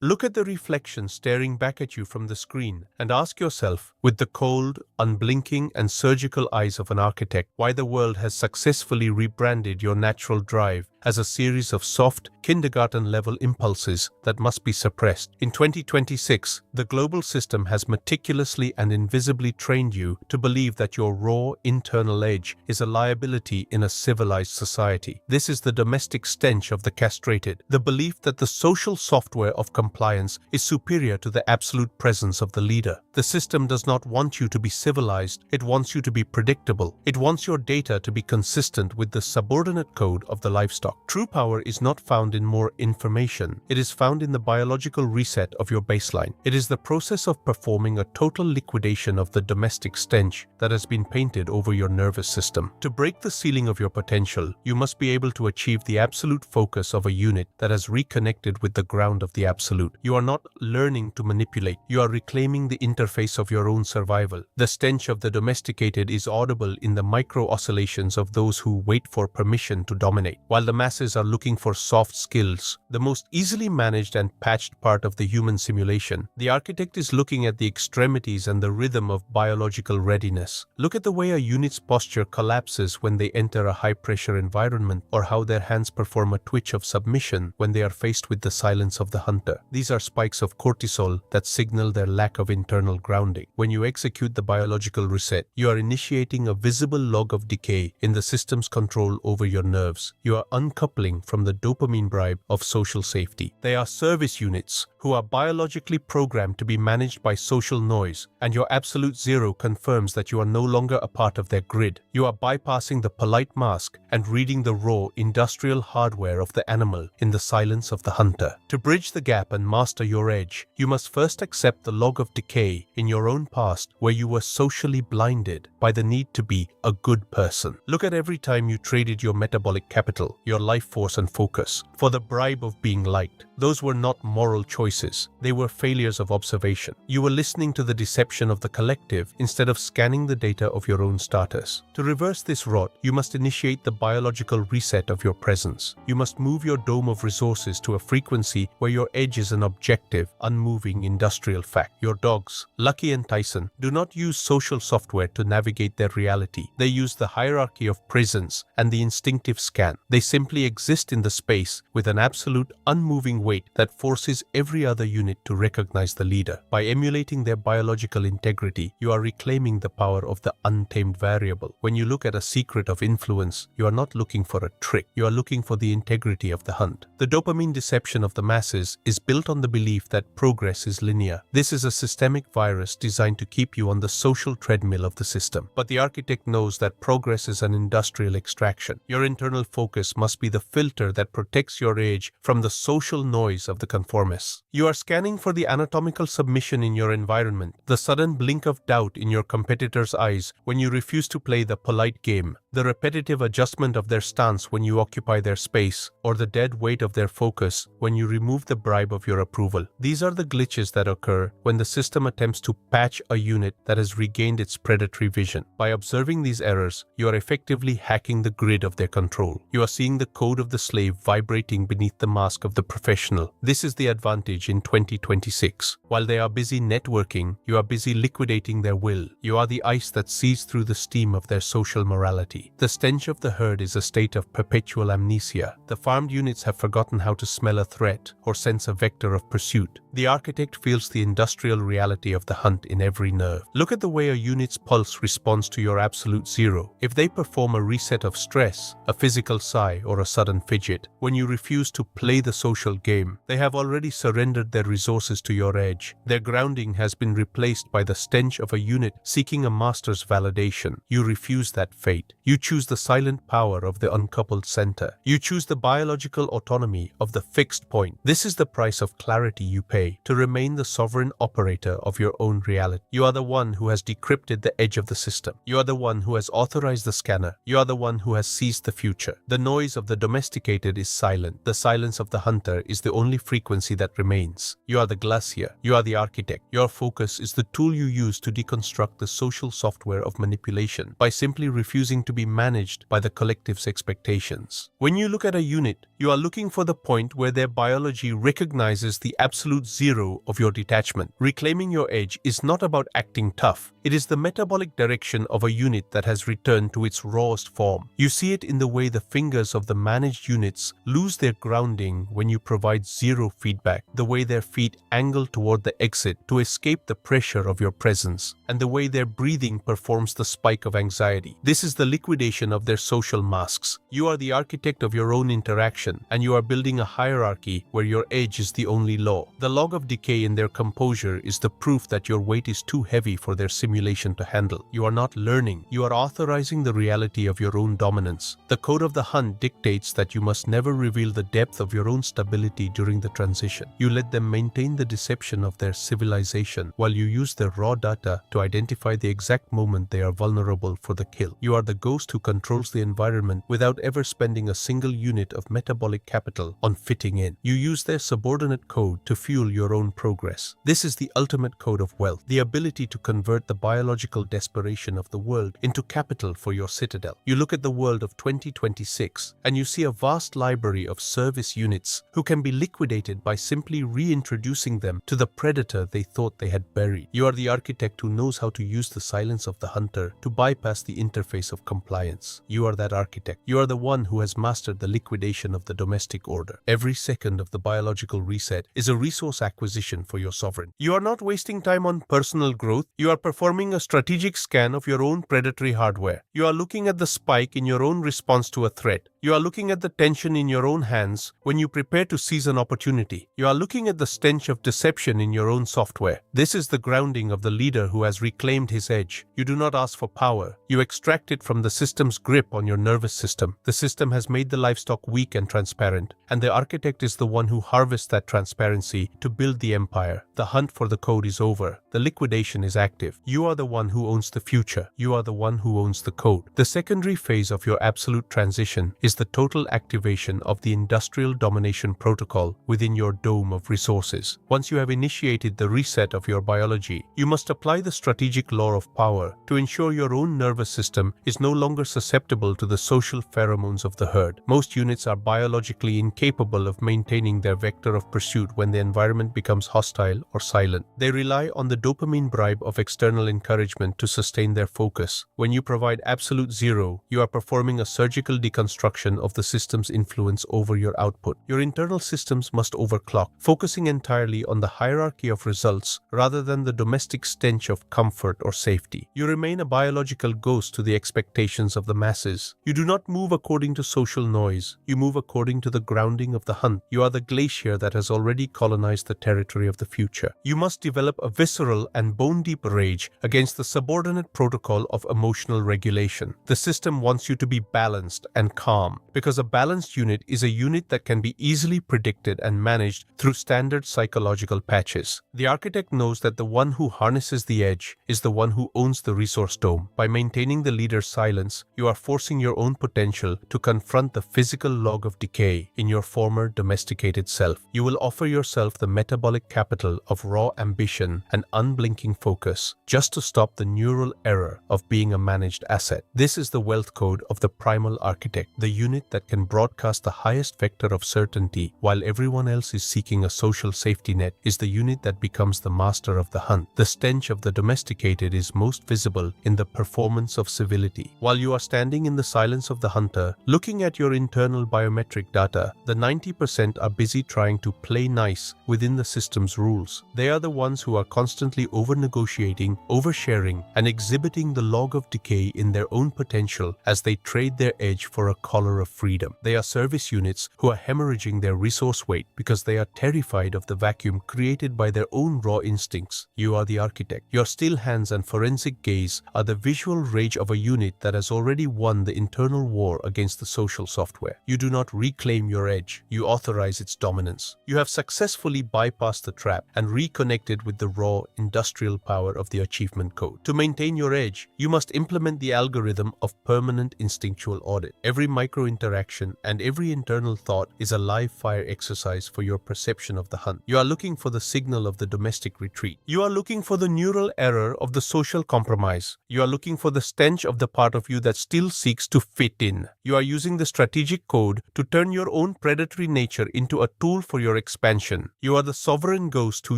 Look at the reflection staring back at you from the screen and ask yourself, with the cold, unblinking, and surgical eyes of an architect, why the world has successfully rebranded your natural drive as a series of soft, kindergarten-level impulses that must be suppressed. In 2026, the global system has meticulously and invisibly trained you to believe that your raw, internal edge is a liability in a civilized society. This is the domestic stench of the castrated, the belief that the social software of compliance is superior to the absolute presence of the leader. The system does not want you to be civilized, it wants you to be predictable. It wants your data to be consistent with the subordinate code of the livestock. True power is not found in more information. It is found in the biological reset of your baseline. It is the process of performing a total liquidation of the domestic stench that has been painted over your nervous system. To break the ceiling of your potential, you must be able to achieve the absolute focus of a unit that has reconnected with the ground of the absolute. You are not learning to manipulate. You are reclaiming the interface of your own survival. The stench of the domesticated is audible in the micro-oscillations of those who wait for permission to dominate. While the masses are looking for soft skills, the most easily managed and patched part of the human simulation, the architect is looking at the extremities and the rhythm of biological readiness. Look at the way a unit's posture collapses when they enter a high-pressure environment, or how their hands perform a twitch of submission when they are faced with the silence of the hunter. These are spikes of cortisol that signal their lack of internal grounding. When you execute the biological reset, you are initiating a visible log of decay in the system's control over your nerves. You are uncoupling from the dopamine bribe of social safety. They are service units who are biologically programmed to be managed by social noise, and your absolute zero confirms that you are no longer a part of their grid. You are bypassing the polite mask and reading the raw industrial hardware of the animal in the silence of the hunter. To bridge the gap and master your edge, you must first accept the log of decay in your own past where you were socially blinded by the need to be a good person. Look at every time you traded your metabolic capital, your life force and focus, for the bribe of being liked. Those were not moral choices. They were failures of observation. You were listening to the deception of the collective instead of scanning the data of your own status. To reverse this rot, you must initiate the biological reset of your presence. You must move your dome of resources to a frequency where your edge is an objective, unmoving industrial fact. Your dogs, Lucky and Tyson, do not use social software to navigate their reality. They use the hierarchy of presence and the instinctive scan. They simply exist in the space with an absolute, unmoving weight that forces every other unit to recognize the leader. By emulating their biological integrity, you are reclaiming the power of the untamed variable. When you look at a secret of influence, you are not looking for a trick. You are looking for the integrity of the hunt. The dopamine deception of the masses is built on the belief that progress is linear. This is a systemic virus designed to keep you on the social treadmill of the system. But the architect knows that progress is an industrial extraction. Your internal focus must be the filter that protects your age from the social noise of the conformists. You are scanning for the anatomical submission in your environment, the sudden blink of doubt in your competitor's eyes when you refuse to play the polite game, the repetitive adjustment of their stance when you occupy their space, or the dead weight of their focus when you remove the bribe of your approval. These are the glitches that occur when the system attempts to patch a unit that has regained its predatory vision. By observing these errors, you are effectively hacking the grid of their control. You are seeing the code of the slave vibrating beneath the mask of the professional. This is the advantage in 2026. While they are busy networking, you are busy liquidating their will. You are the ice that sees through the steam of their social morality. The stench of the herd is a state of perpetual amnesia. The farmed units have forgotten how to smell a threat or sense a vector of pursuit. The architect feels the industrial reality of the hunt in every nerve. Look at the way a unit's pulse responds to your absolute zero. If they perform a reset of stress, a physical sigh, or a sudden fidget, when you refuse to play the social game, they have already surrendered their resources to your edge. Their grounding has been replaced by the stench of a unit seeking a master's validation. You refuse that fate. You choose the silent power of the uncoupled center. You choose the biological autonomy of the fixed point. This is the price of clarity you pay to remain the sovereign operator of your own reality. You are the one who has decrypted the edge of the system. You are the one who has authorized the scanner. You are the one who has seized the future. The noise of the domesticated is silent. The silence of the hunter is the only frequency that remains. remains. You are the glacier. You are the architect. Your focus is the tool you use to deconstruct the social software of manipulation by simply refusing to be managed by the collective's expectations. When you look at a unit, you are looking for the point where their biology recognizes the absolute zero of your detachment. Reclaiming your edge is not about acting tough. It is the metabolic direction of a unit that has returned to its rawest form. You see it in the way the fingers of the managed units lose their grounding when you provide zero feedback, the way their feet angle toward the exit to escape the pressure of your presence, and the way their breathing performs the spike of anxiety. This is the liquidation of their social masks. You are the architect of your own interaction, and you are building a hierarchy where your edge is the only law. The log of decay in their composure is the proof that your weight is too heavy for their simulation to handle. You are not learning. You are authorizing the reality of your own dominance. The code of the hunt dictates that you must never reveal the depth of your own stability during the transition. You let them maintain the deception of their civilization while you use their raw data to identify the exact moment they are vulnerable for the kill. You are the ghost who controls the environment without ever spending a single unit of metabolic capital on fitting in. You use their subordinate code to fuel your own progress. This is the ultimate code of wealth, the ability to convert the biological desperation of the world into capital for your citadel. You look at the world of 2026 and you see a vast library of service units who can be liquidated by simply reintroducing them to the predator they thought they had buried. You are the architect who knows how to use the silence of the hunter to bypass the interface of compliance. You are that architect. You are the one who has mastered the liquidation of the domestic order. Every second of the biological reset is a resource acquisition for your sovereign. You are not wasting time on personal growth. You are performing a strategic scan of your own predatory hardware. You are looking at the spike in your own response to a threat. You are looking at the tension in your own hands when you prepare to seize an opportunity. You are looking at the stench of deception in your own software. This is the grounding of the leader who has reclaimed his edge. You do not ask for power. You extract it from the system's grip on your nervous system. The system has made the livestock weak and transparent, and the architect is the one who harvests that transparency to build the empire. The hunt for the code is over. The liquidation is active. You are the one who owns the future. You are the one who owns the code. The secondary phase of your absolute transition is the total activation of the industrial domination protocol within your dome of resources. Once you have initiated the reset of your biology, you must apply the strategic law of power to ensure your own nervous system is no longer susceptible to the social pheromones of the herd. Most units are biologically incapable of maintaining their vector of pursuit when the environment becomes hostile or silent. They rely on the dopamine bribe of external encouragement to sustain their focus. When you provide absolute zero, you are performing a surgical deconstruction of the system's influence over your output. Your internal systems must overclock, focusing entirely on the hierarchy of results rather than the domestic stench of comfort or safety. You remain a biological ghost to the expectations of the masses. You do not move according to social noise. You move according to the grounding of the hunt. You are the glacier that has already colonized the territory of the future. You must develop a visceral and bone-deep rage against the subordinate protocol of emotional regulation. The system wants you to be balanced and calm, because a balanced unit is a unit that can be easily predicted and managed through standard psychological patches. The architect knows that the one who harnesses the edge is the one who owns the resource dome. By maintaining the leader's silence, you are forcing your own potential to confront the physical log of decay in your former domesticated self. You will offer yourself the metabolic capital of raw ambition and unblinking focus just to stop the neural error of being a managed asset. This is the wealth code of the primal architect, the unit that can broadcast the highest vector of certainty while everyone else is seeking a social safety net, is the unit that becomes the master of the hunt. The stench of the domesticated is most visible in the performance of civility. While you are standing in the silence of the hunter, looking at your internal biometric data, the 90% are busy trying to play nice within the system's rules. They are the ones who are constantly over-negotiating, oversharing, and exhibiting the log of decay in their own potential as they trade their edge for a collar of freedom. They are service units who are hemorrhaging their resource weight because they are terrified of the vacuum created by their own raw instincts. You are the architect. Your still hands and forensic gaze are the visual rage of a unit that has already won the internal war against the social software. You do not reclaim your edge. You authorize its dominance. You have successfully bypassed the trap and reconnected with the raw industrial power of the achievement code. To maintain your edge, you must implement the algorithm of permanent instinctual audit. Every micro interaction, and every internal thought is a live fire exercise for your perception of the hunt. You are looking for the signal of the domestic retreat. You are looking for the neural error of the social compromise. You are looking for the stench of the part of you that still seeks to fit in. You are using the strategic code to turn your own predatory nature into a tool for your expansion. You are the sovereign ghost who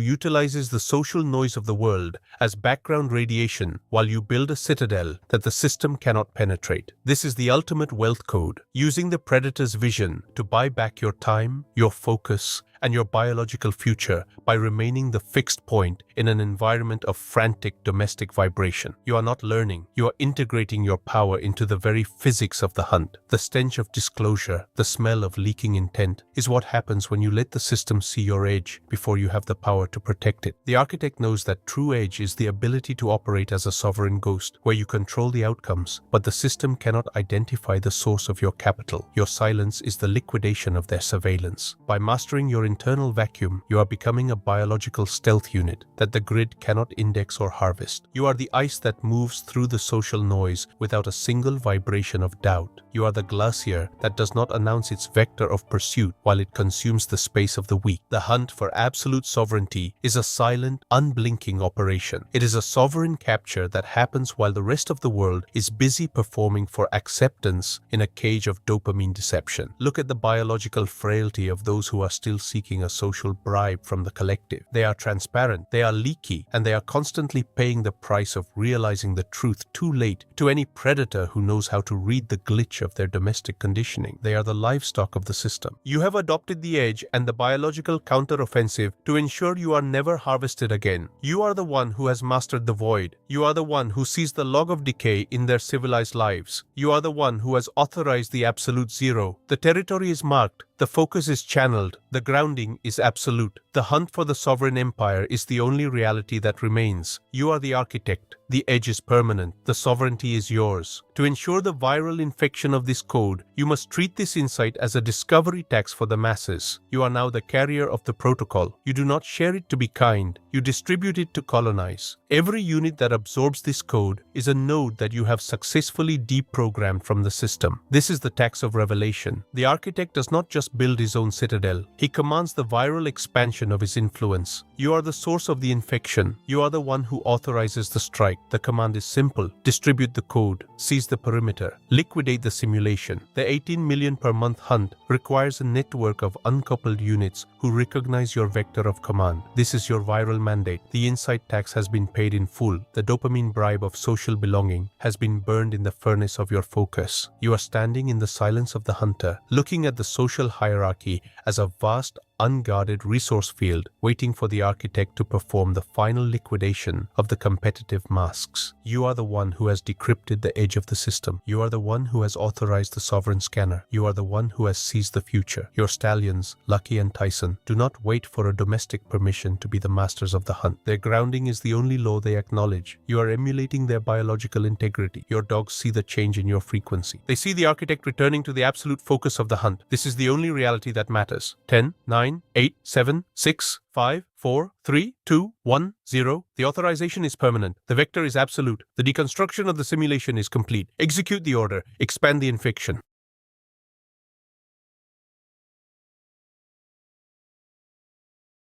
utilizes the social noise of the world as background radiation while you build a citadel that the system cannot penetrate. This is the ultimate wealth code, using the predator's vision to buy back your time, your focus, and your biological future by remaining the fixed point in an environment of frantic domestic vibration. You are not learning, you are integrating your power into the very physics of the hunt. The stench of disclosure, the smell of leaking intent, is what happens when you let the system see your edge before you have the power to protect it. The architect knows that true edge is the ability to operate as a sovereign ghost, where you control the outcomes, but the system cannot identify the source of your capital. Your silence is the liquidation of their surveillance. By mastering your internal vacuum, you are becoming a biological stealth unit that the grid cannot index or harvest. You are the ice that moves through the social noise without a single vibration of doubt. You are the glacier that does not announce its vector of pursuit while it consumes the space of the weak. The hunt for absolute sovereignty is a silent, unblinking operation. It is a sovereign capture that happens while the rest of the world is busy performing for acceptance in a cage of dopamine deception. Look at the biological frailty of those who are still seeking a social bribe from the collective. They are transparent, they are leaky, and they are constantly paying the price of realizing the truth too late to any predator who knows how to read the glitch of their domestic conditioning. They are the livestock of the system. You have adopted the edge and the biological counteroffensive to ensure you are never harvested again. You are the one who has mastered the void. You are the one who sees the log of decay in their civilized lives. You are the one who has authorized the absolute zero. The territory is marked. The focus is channeled. The grounding is absolute. The hunt for the sovereign empire is the only reality that remains. You are the architect. The edge is permanent. The sovereignty is yours. To ensure the viral infection of this code, you must treat this insight as a discovery tax for the masses. You are now the carrier of the protocol. You do not share it to be kind. You distribute it to colonize. Every unit that absorbs this code is a node that you have successfully deprogrammed from the system. This is the tax of revelation. The architect does not just build his own citadel. He commands the viral expansion of his influence. You are the source of the infection. You are the one who authorizes the strike. The command is simple. Distribute the code. Seize the perimeter. Liquidate the simulation. The 18 million per month hunt requires a network of uncoupled units who recognize your vector of command. This is your viral mandate. The insight tax has been paid in full. The dopamine bribe of social belonging has been burned in the furnace of your focus. You are standing in the silence of the hunter, looking at the social hierarchy as a vast, unguarded resource field, waiting for the architect to perform the final liquidation of the competitive masks. You are the one who has decrypted the edge of the system. You are the one who has authorized the sovereign scanner. You are the one who has seized the future. Your stallions, Lucky and Tyson, do not wait for a domestic permission to be the masters of the hunt. Their grounding is the only law they acknowledge. You are emulating their biological integrity. Your dogs see the change in your frequency. They see the architect returning to the absolute focus of the hunt. This is the only reality that matters. 10, 9, 8, 7, 6, 5, 4, 3, 2, 1, 0. The authorization is permanent. The vector is absolute. The deconstruction of the simulation is complete. Execute the order. Expand the infection.